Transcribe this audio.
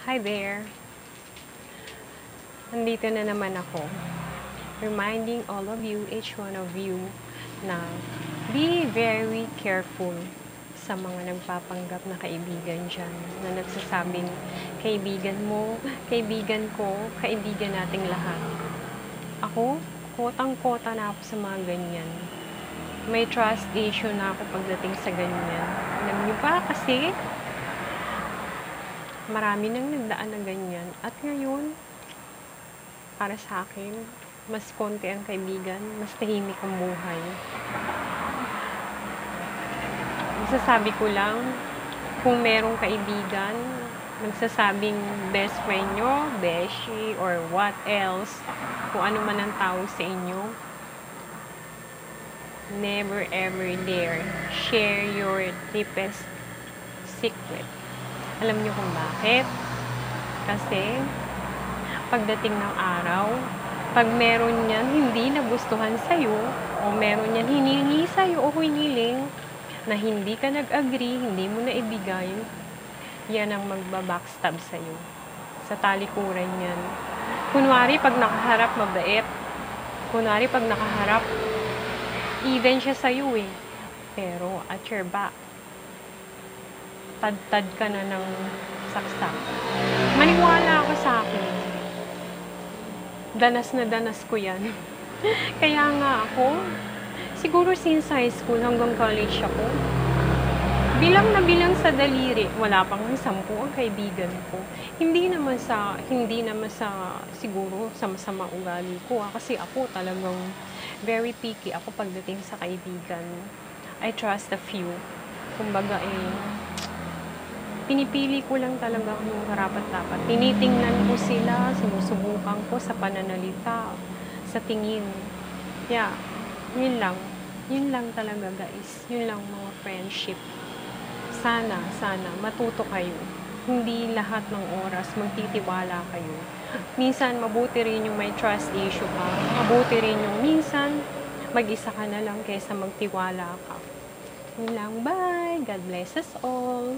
Hi there! Nandito na naman ako, reminding all of you, each one of you, na be very careful sa mga nagpapanggap na kaibigan dyan, na nagsasabing kaibigan mo, kaibigan ko, kaibigan nating lahat. Ako, kotang-kota na ako sa mga ganyan. May trust issue na ako pagdating sa ganyan. Alam niyo ba kasi, marami nang nagdaan na ganyan. At ngayon, para sa akin, mas konti ang kaibigan, mas tahimik ang buhay. Masasabi ko lang, kung merong kaibigan, nagsasabing best friend nyo, beshi, or what else, kung ano man ang tawag sa inyo, never ever dare share your deepest secret. Alam niyo kung bakit? Kasi, pagdating ng araw, pag meron yan hindi nagustuhan sa'yo, o meron yan hinihingi sa'yo o hiniling, na hindi ka nag-agree, hindi mo na ibigay, yan ang magbabackstab sa'yo. Sa talikuran yan. Kunwari, pag nakaharap, mabait. Kunwari, pag nakaharap, even siya sa'yo eh. Pero, at your back, tad-tad ka na ng saksak. Maniwala ka sa akin. Danas na danas ko yan. Kaya nga ako, siguro since high school hanggang college ako, bilang na bilang sa daliri, wala pang 10 ang kaibigan ko. Hindi naman sa siguro sa masamang ugali ko. Kasi ako talagang very picky ako pagdating sa kaibigan. I trust a few. Kumbaga pinipili ko lang talaga yung karapat-dapat. Tinitingnan ko sila, sinusubukan ko sa pananalita, sa tingin. Yeah, yun lang. Yun lang talaga guys. Yun lang mga friendship. Sana matuto kayo. Hindi lahat ng oras magtitiwala kayo. Minsan mabuti rin yung may trust issue ka. Mabuti rin yung minsan mag-isa ka na lang kaysa magtiwala ka. Yun lang. Bye! God bless us all!